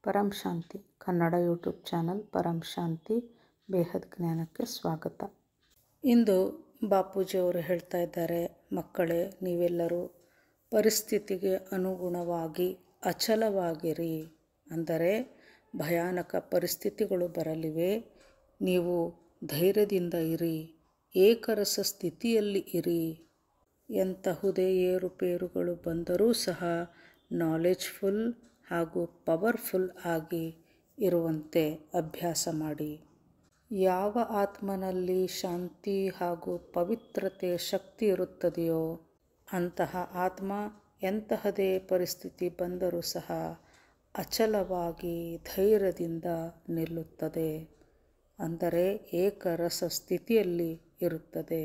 ಪರಂ ಶಾಂತಿ Kannada YouTube channel ಪರಂ ಶಾಂತಿ ಬೇಹದ್ ಜ್ಞಾನಕ್ಕೆ ಸ್ವಾಗತ. ಇಂದು ಬಾಪೂಜಿಯವರು ಹೇಳ್ತಾ ಇದ್ದಾರೆ, ಮಕ್ಕಳೇ, ನೀವೆಲ್ಲರೂ ಪರಿಸ್ಥಿತಿಗೆ ಅನುಗುಣವಾಗಿ ಅಚಲವಾಗಿರಿ. ಅಂದರೆ ಭಯಾನಕ ಪರಿಸ್ಥಿತಿಗಳು ಬರಲಿವೆ, ನೀವು ಧೈರ್ಯದಿಂದ ಇರಿ, ಏಕರಸ ಸ್ಥಿತಿಯಲ್ಲಿ ಇರಿ. ಎಂತಹುದೇ ಏರುಪೇರುಗಳು ಬಂದರೂ ಸಹ ನಾಲೆಜ್ಫುಲ್ ಹಾಗೂ ಪವರ್ಫುಲ್ ಆಗಿ ಇರುವಂತೆ ಅಭ್ಯಾಸ ಮಾಡಿ. ಯಾವ ಆತ್ಮನಲ್ಲಿ ಶಾಂತಿ ಹಾಗೂ ಪವಿತ್ರತೆ ಶಕ್ತಿ ಇರುತ್ತದೆಯೋ ಅಂತಹ ಆತ್ಮ ಎಂತಹದೇ ಪರಿಸ್ಥಿತಿ ಬಂದರೂ ಸಹ ಅಚಲವಾಗಿ ಧೈರ್ಯದಿಂದ ನಿಲ್ಲುತ್ತದೆ. ಅಂದರೆ ಏಕರಸ ಸ್ಥಿತಿಯಲ್ಲಿ ಇರುತ್ತದೆ.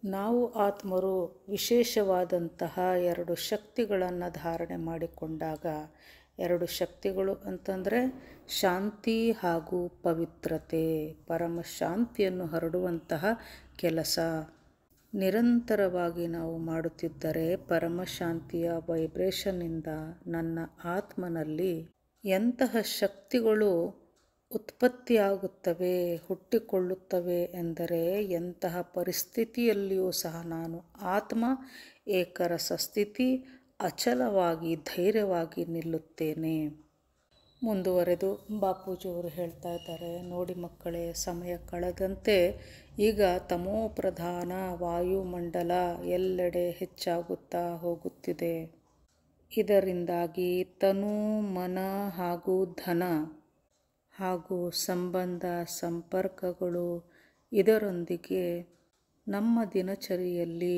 ನಾವು ಆತ್ಮರು ವಿಶೇಷವಾದಂತಹ 2 ಶಕ್ತಿಗಳನ್ನು ಧಾರಣೆ ಮಾಡಿಕೊಂಡಾಗ, 2 ಶಕ್ತಿಗಳು ಅಂತಂದರೆ ಶಾಂತಿ ಹಾಗೂ ಪವಿತ್ರತೆ, ಪರಮ ಶಾಂತಿಯನ್ನು ಹರಡುವಂತಹ ಕೆಲಸ ನಿರಂತರವಾಗಿ ನಾವು ಮಾಡುತ್ತಿದ್ದರೆ ಪರಮ ಶಾಂತಿಯ ವೈಬ್ರೇಷನ್ನಿಂದ ನನ್ನ ಆತ್ಮನಲ್ಲಿ ಎಂತಹ ಶಕ್ತಿಗಳು ಉತ್ಪತ್ತಿಯಾಗುತ್ತವೆ, ಹುಟ್ಟಿಕೊಳ್ಳುತ್ತವೆ ಎಂದರೆ ಎಂತಹ ಪರಿಸ್ಥಿತಿಯಲ್ಲಿಯೂ ಸಹ ನಾನು ಆತ್ಮ ಏಕರಸ ಸ್ಥಿತಿ ಅಚಲವಾಗಿ ಧೈರ್ಯವಾಗಿ ನಿಲ್ಲುತ್ತೇನೆ. ಮುಂದುವರೆದು ಬಾಪೂಜಿಯವರು ಹೇಳ್ತಾ ಇದ್ದಾರೆ, ನೋಡಿ ಮಕ್ಕಳೇ, ಸಮಯ ಕಳೆದಂತೆ ಈಗ ತಮೋಪ್ರಧಾನ ವಾಯುಮಂಡಲ ಎಲ್ಲೆಡೆ ಹೆಚ್ಚಾಗುತ್ತಾ ಹೋಗುತ್ತಿದೆ. ಇದರಿಂದಾಗಿ ತನು, ಮನ ಹಾಗೂ ಧನ ಹಾಗೂ ಸಂಬಂಧ ಸಂಪರ್ಕಗಳು, ಇದರೊಂದಿಗೆ ನಮ್ಮ ದಿನಚರಿಯಲ್ಲಿ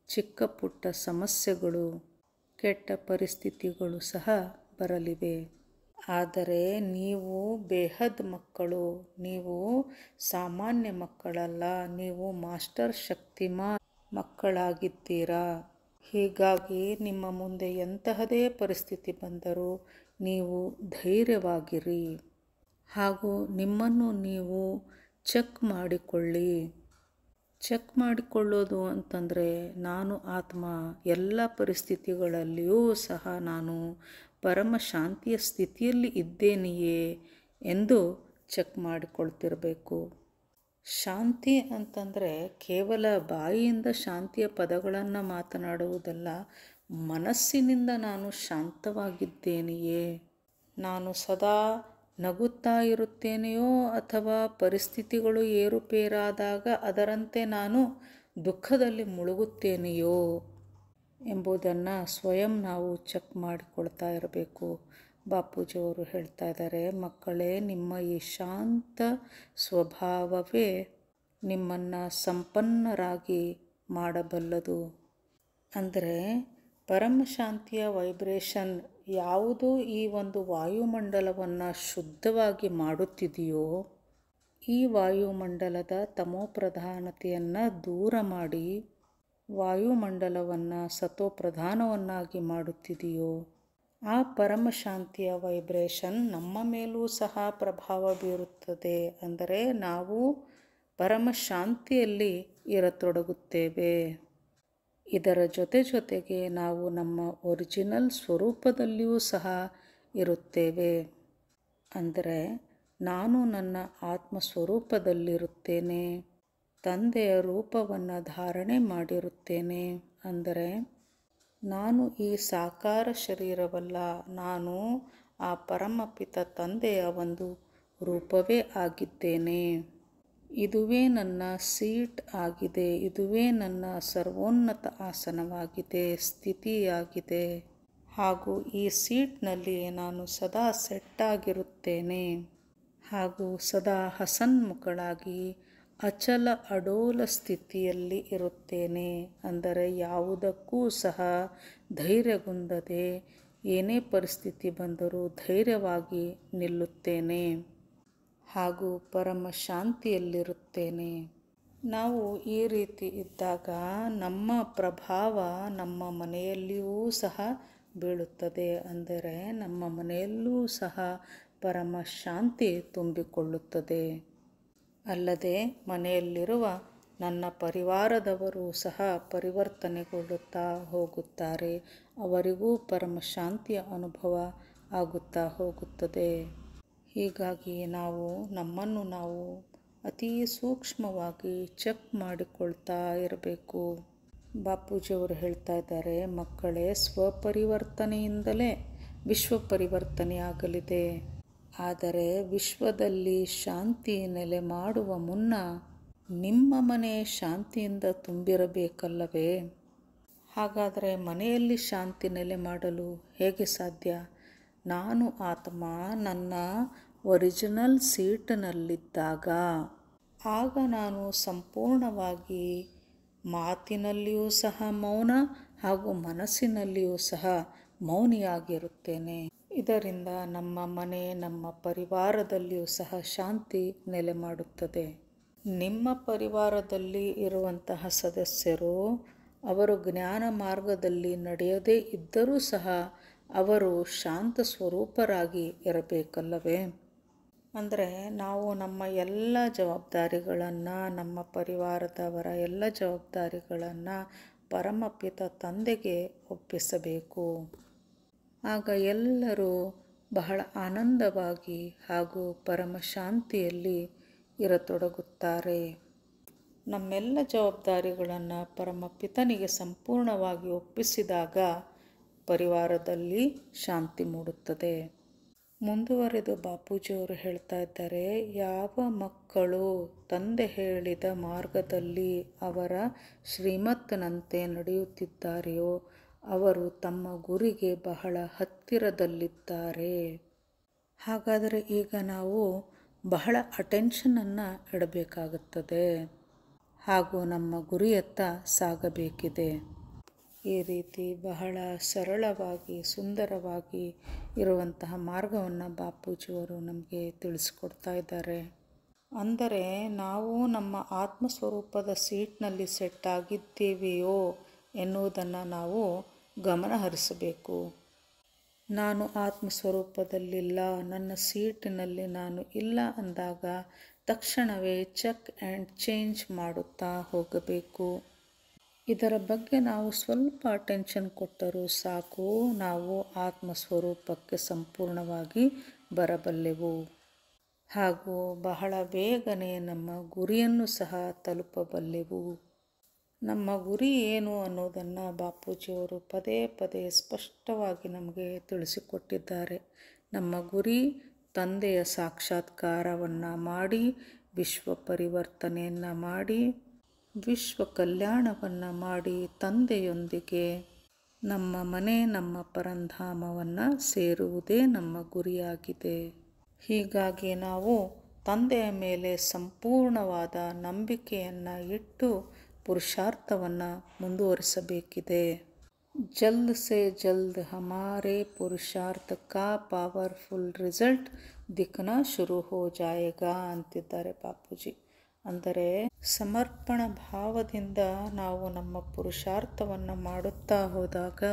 ಚಿಕ್ಕ ಪುಟ್ಟ ಸಮಸ್ಯೆಗಳು, ಕೆಟ್ಟ ಪರಿಸ್ಥಿತಿಗಳು ಸಹ ಬರಲಿವೆ. ಆದರೆ ನೀವು ಬೇಹದ್ ಮಕ್ಕಳು, ನೀವು ಸಾಮಾನ್ಯ ಮಕ್ಕಳಲ್ಲ, ನೀವು ಮಾಸ್ಟರ್ ಶಕ್ತಿಮಾನ್ ಮಕ್ಕಳಾಗಿದ್ದೀರಾ. ಹೀಗಾಗಿ ನಿಮ್ಮ ಮುಂದೆ ಎಂತಹದೇ ಪರಿಸ್ಥಿತಿ ಬಂದರೂ ನೀವು ಧೈರ್ಯವಾಗಿರಿ ಹಾಗೂ ನಿಮ್ಮನ್ನು ನೀವು ಚೆಕ್ ಮಾಡಿಕೊಳ್ಳಿ. ಚೆಕ್ ಮಾಡಿಕೊಳ್ಳೋದು ಅಂತಂದರೆ, ನಾನು ಆತ್ಮ ಎಲ್ಲ ಪರಿಸ್ಥಿತಿಗಳಲ್ಲಿಯೂ ಸಹ ನಾನು ಪರಮ ಶಾಂತಿಯ ಸ್ಥಿತಿಯಲ್ಲಿ ಇದ್ದೇನೆಯೇ ಎಂದು ಚೆಕ್ ಮಾಡಿಕೊಳ್ತಿರಬೇಕು. ಶಾಂತಿ ಅಂತಂದರೆ ಕೇವಲ ಬಾಯಿಯಿಂದ ಶಾಂತಿಯ ಪದಗಳನ್ನು ಮಾತನಾಡುವುದಲ್ಲ, ಮನಸ್ಸಿನಿಂದ ನಾನು ಶಾಂತವಾಗಿದ್ದೇನೆಯೇ, ನಾನು ಸದಾ ನಗುತ್ತಾ ಇರುತ್ತೇನೆಯೋ ಅಥವಾ ಪರಿಸ್ಥಿತಿಗಳು ಏರುಪೇರಾದಾಗ ಅದರಂತೆ ನಾನು ದುಃಖದಲ್ಲಿ ಮುಳುಗುತ್ತೇನೆಯೋ ಎಂಬುದನ್ನು ಸ್ವಯಂ ನಾವು ಚೆಕ್ ಮಾಡಿಕೊಳ್ತಾ ಇರಬೇಕು. ಬಾಪೂಜಿಯವರು ಹೇಳ್ತಾ ಇದ್ದಾರೆ, ಮಕ್ಕಳೇ, ನಿಮ್ಮ ಈ ಶಾಂತ ಸ್ವಭಾವವೇ ನಿಮ್ಮನ್ನು ಸಂಪನ್ನರಾಗಿ ಮಾಡಬಲ್ಲದು. ಅಂದರೆ ಪರಮ ಶಾಂತಿಯ ವೈಬ್ರೇಷನ್ ಯಾವುದು ಈ ಒಂದು ವಾಯುಮಂಡಲವನ್ನು ಶುದ್ಧವಾಗಿ ಮಾಡುತ್ತಿದೆಯೋ, ಈ ವಾಯುಮಂಡಲದ ತಮೋಪ್ರಧಾನತೆಯನ್ನು ದೂರ ಮಾಡಿ ವಾಯುಮಂಡಲವನ್ನು ಸತೋಪ್ರಧಾನವನ್ನಾಗಿ ಮಾಡುತ್ತಿದೆಯೋ, ಆ ಪರಮ ಶಾಂತಿಯ ವೈಬ್ರೇಷನ್ ನಮ್ಮ ಮೇಲೂ ಸಹ ಪ್ರಭಾವ ಬೀರುತ್ತದೆ. ಅಂದರೆ ನಾವು ಪರಮ ಶಾಂತಿಯಲ್ಲಿ ಇರತೊಡಗುತ್ತೇವೆ. ಇದರ ಜೊತೆಗೆ ನಾವು ನಮ್ಮ ಒರಿಜಿನಲ್ ಸ್ವರೂಪದಲ್ಲಿಯೂ ಸಹ ಇರುತ್ತೇವೆ. ಅಂದರೆ ನಾನು ನನ್ನ ಆತ್ಮ ಸ್ವರೂಪದಲ್ಲಿರುತ್ತೇನೆ, ತಂದೆಯ ರೂಪವನ್ನು ಧಾರಣೆ ಮಾಡಿರುತ್ತೇನೆ. ಅಂದರೆ ನಾನು ಈ ಸಾಕಾರ ಶರೀರವಲ್ಲ, ನಾನು ಆ ಪರಮಪಿತ ತಂದೆಯ ಒಂದು ರೂಪವೇ ಆಗಿದ್ದೇನೆ. ಇದುವೇ ನನ್ನ ಸೀಟ್ ಆಗಿದೆ, ಇದುವೇ ನನ್ನ ಸರ್ವೋನ್ನತ ಆಸನವಾಗಿದೆ, ಸ್ಥಿತಿಯಾಗಿದೆ. ಹಾಗೂ ಈ ಸೀಟ್ನಲ್ಲಿ ನಾನು ಸದಾ ಸೆಟ್ಟಾಗಿರುತ್ತೇನೆ ಹಾಗೂ ಸದಾ ಹಸನ್ಮುಖಳಾಗಿ ಅಚಲ ಅಡೋಲ ಸ್ಥಿತಿಯಲ್ಲಿ ಇರುತ್ತೇನೆ. ಅಂದರೆ ಯಾವುದಕ್ಕೂ ಸಹ ಧೈರ್ಯಗುಂದದೆ ಏನೇ ಪರಿಸ್ಥಿತಿ ಬಂದರೂ ಧೈರ್ಯವಾಗಿ ನಿಲ್ಲುತ್ತೇನೆ ಹಾಗೂ ಪರಮ ಶಾಂತಿಯಲ್ಲಿರುತ್ತೇನೆ. ನಾವು ಈ ರೀತಿ ಇದ್ದಾಗ ನಮ್ಮ ಪ್ರಭಾವ ನಮ್ಮ ಮನೆಯಲ್ಲಿಯೂ ಸಹ ಬೀಳುತ್ತದೆ. ಅಂದರೆ ನಮ್ಮ ಮನೆಯಲ್ಲೂ ಸಹ ಪರಮ ಶಾಂತಿ ತುಂಬಿಕೊಳ್ಳುತ್ತದೆ. ಅಲ್ಲದೆ ಮನೆಯಲ್ಲಿರುವ ನನ್ನ ಪರಿವಾರದವರು ಸಹ ಪರಿವರ್ತನೆಗೊಳ್ಳುತ್ತಾ ಹೋಗುತ್ತಾರೆ. ಅವರಿಗೂ ಪರಮ ಶಾಂತಿಯ ಅನುಭವ ಆಗುತ್ತಾ ಹೋಗುತ್ತದೆ. ಹೀಗಾಗಿ ನಾವು ನಮ್ಮನ್ನು ನಾವು ಅತಿ ಸೂಕ್ಷ್ಮವಾಗಿ ಚೆಕ್ ಮಾಡಿಕೊಳ್ತಾ ಇರಬೇಕು. ಬಾಪೂಜಿಯವರು ಹೇಳ್ತಾ ಇದ್ದಾರೆ, ಮಕ್ಕಳೇ, ಸ್ವಪರಿವರ್ತನೆಯಿಂದಲೇ ವಿಶ್ವ ಪರಿವರ್ತನೆ ಆಗಲಿದೆ. ಆದರೆ ವಿಶ್ವದಲ್ಲಿ ಶಾಂತಿ ನೆಲೆ ಮಾಡುವ ಮುನ್ನ ನಿಮ್ಮ ಮನೆ ಶಾಂತಿಯಿಂದ ತುಂಬಿರಬೇಕಲ್ಲವೇ? ಹಾಗಾದರೆ ಮನೆಯಲ್ಲಿ ಶಾಂತಿ ನೆಲೆ ಮಾಡಲು ಹೇಗೆ ಸಾಧ್ಯ? ನಾನು ಆತ್ಮ ನನ್ನ ಒರಿಜಿನಲ್ ಸೀಟ್ನಲ್ಲಿದ್ದಾಗ ಆಗ ನಾನು ಸಂಪೂರ್ಣವಾಗಿ ಮಾತಿನಲ್ಲಿಯೂ ಸಹ ಮೌನ ಹಾಗೂ ಮನಸ್ಸಿನಲ್ಲಿಯೂ ಸಹ ಮೌನಿಯಾಗಿರುತ್ತೇನೆ. ಇದರಿಂದ ನಮ್ಮ ಮನೆ, ನಮ್ಮ ಪರಿವಾರದಲ್ಲಿಯೂ ಸಹ ಶಾಂತಿ ನೆಲೆ ಮಾಡುತ್ತದೆ. ನಿಮ್ಮ ಪರಿವಾರದಲ್ಲಿ ಇರುವಂತಹ ಸದಸ್ಯರು ಅವರು ಜ್ಞಾನ ಮಾರ್ಗದಲ್ಲಿ ನಡೆಯದೇ ಇದ್ದರೂ ಸಹ ಅವರು ಶಾಂತ ಸ್ವರೂಪರಾಗಿ ಇರಬೇಕಲ್ಲವೇ? ಅಂದರೆ ನಾವು ನಮ್ಮ ಎಲ್ಲ ಜವಾಬ್ದಾರಿಗಳನ್ನು, ನಮ್ಮ ಪರಿವಾರದವರ ಎಲ್ಲ ಜವಾಬ್ದಾರಿಗಳನ್ನು ಪರಮಪಿತ ತಂದೆಗೆ ಒಪ್ಪಿಸಬೇಕು. ಆಗ ಎಲ್ಲರೂ ಬಹಳ ಆನಂದವಾಗಿ ಹಾಗೂ ಪರಮ ಶಾಂತಿಯಲ್ಲಿ ಇರತೊಡಗುತ್ತಾರೆ. ನಮ್ಮೆಲ್ಲ ಜವಾಬ್ದಾರಿಗಳನ್ನು ಪರಮಪಿತನಿಗೆ ಸಂಪೂರ್ಣವಾಗಿ ಒಪ್ಪಿಸಿದಾಗ ಪರಿವಾರದಲ್ಲಿ ಶಾಂತಿ ಮೂಡುತ್ತದೆ. ಮುಂದುವರೆದು ಬಾಪೂಜಿಯವರು ಹೇಳ್ತಾ ಇದ್ದಾರೆ, ಯಾವ ಮಕ್ಕಳು ತಂದೆ ಹೇಳಿದ ಮಾರ್ಗದಲ್ಲಿ ಅವರ ಶ್ರೀಮತ್ತಿನಂತೆ ನಡೆಯುತ್ತಿದ್ದಾರೆಯೋ ಅವರು ತಮ್ಮ ಗುರಿಗೆ ಬಹಳ ಹತ್ತಿರದಲ್ಲಿದ್ದಾರೆ. ಹಾಗಾದರೆ ಈಗ ನಾವು ಬಹಳ ಅಟೆನ್ಷನನ್ನು ಇಡಬೇಕಾಗುತ್ತದೆ ಹಾಗೂ ನಮ್ಮ ಗುರಿಯತ್ತ ಸಾಗಬೇಕಿದೆ. ಈ ರೀತಿ ಬಹಳ ಸರಳವಾಗಿ ಸುಂದರವಾಗಿ ಇರುವಂತಹ ಮಾರ್ಗವನ್ನು ಬಾಪೂಜಿಯವರು ನಮಗೆ ತಿಳಿಸ್ಕೊಡ್ತಾ ಇದ್ದಾರೆ. ಅಂದರೆ ನಾವು ನಮ್ಮ ಆತ್ಮಸ್ವರೂಪದ ಸೀಟ್ನಲ್ಲಿ ಸೆಟ್ ಆಗಿದ್ದೇವೆಯೋ ಎನ್ನುವುದನ್ನು ನಾವು ಗಮನ ಹರಿಸಬೇಕು. ನಾನು ಆತ್ಮಸ್ವರೂಪದಲ್ಲಿಲ್ಲ, ನನ್ನ ಸೀಟಿನಲ್ಲಿ ನಾನು ಇಲ್ಲ ಅಂದಾಗ ತಕ್ಷಣವೇ ಚೆಕ್ ಆ್ಯಂಡ್ ಚೇಂಜ್ ಮಾಡುತ್ತಾ ಹೋಗಬೇಕು. ಇದರ ಬಗ್ಗೆ ನಾವು ಸ್ವಲ್ಪ ಅಟೆನ್ಷನ್ ಕೊಟ್ಟರೂ ಸಾಕು, ನಾವು ಆತ್ಮಸ್ವರೂಪಕ್ಕೆ ಸಂಪೂರ್ಣವಾಗಿ ಬರಬಲ್ಲೆವು ಹಾಗೂ ಬಹಳ ಬೇಗನೆ ನಮ್ಮ ಗುರಿಯನ್ನು ಸಹ ತಲುಪಬಲ್ಲೆವು. ನಮ್ಮ ಗುರಿ ಏನು ಅನ್ನೋದನ್ನು ಬಾಪೂಜಿಯವರು ಪದೇ ಪದೇ ಸ್ಪಷ್ಟವಾಗಿ ನಮಗೆ ತಿಳಿಸಿಕೊಟ್ಟಿದ್ದಾರೆ. ನಮ್ಮ ಗುರಿ ತಂದೆಯ ಸಾಕ್ಷಾತ್ಕಾರವನ್ನು ಮಾಡಿ, ವಿಶ್ವ ಪರಿವರ್ತನೆಯನ್ನು ಮಾಡಿ, ವಿಶ್ವ ಕಲ್ಯಾಣವನ್ನು ಮಾಡಿ, ತಂದೆಯೊಂದಿಗೆ ನಮ್ಮ ಮನೆ, ನಮ್ಮ ಪರಂಧಾಮವನ್ನು ಸೇರುವುದೇ ನಮ್ಮ ಗುರಿಯಾಗಿದೆ. ಹೀಗಾಗಿ ನಾವು ತಂದೆಯ ಮೇಲೆ ಸಂಪೂರ್ಣವಾದ ನಂಬಿಕೆಯನ್ನು ಇಟ್ಟು ಪುರುಷಾರ್ಥವನ್ನು ಮುಂದುವರಿಸಬೇಕಿದೆ. ಜಲ್ದ್ ಸೆ ಜಲ್ದ್ ಹಮಾರೆ ಪುರುಷಾರ್ಥ ಕಾ ಪವರ್ಫುಲ್ ರಿಸಲ್ಟ್ ದಿಖನಾ ಶುರು ಹೋ ಜಾಯೇಗಾ ಅಂತಿದ್ದಾರೆ ಬಾಪೂಜಿ. ಅಂದರೆ ಸಮರ್ಪಣ ಭಾವದಿಂದ ನಾವು ನಮ್ಮ ಪುರುಷಾರ್ಥವನ್ನು ಮಾಡುತ್ತಾ ಹೋದಾಗ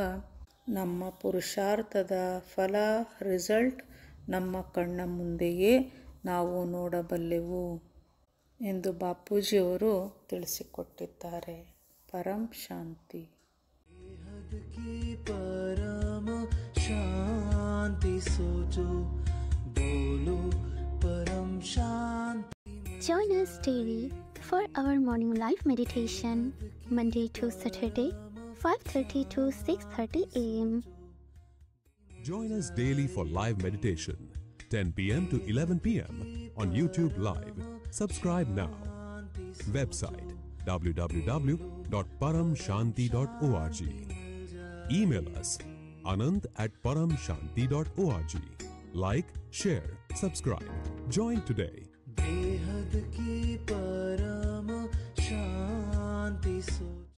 ನಮ್ಮ ಪುರುಷಾರ್ಥದ ಫಲ, ರಿಸಲ್ಟ್ ನಮ್ಮ ಕಣ್ಣ ಮುಂದೆಯೇ ನಾವು ನೋಡಬಲ್ಲೆವು ಎಂದು ಬಾಪೂಜಿಯವರು ತಿಳಿಸಿಕೊಟ್ಟಿದ್ದಾರೆ. ಪರಂ ಶಾಂತಿ. ಪರಮ ಶಾಂತಿ ಸೋಚೋ ಬೋಲೋ ಪರಂ ಶಾಂತಿ. Join us daily for our morning live meditation, Monday to Saturday, 5:30 to 6:30 a.m. Join us daily for live meditation, 10 p.m. to 11 p.m. on YouTube Live. Subscribe now. Website www.paramshanti.org. Email us anand@paramshanti.org. Like, share, subscribe. Join today. बेहद की परम शांति सो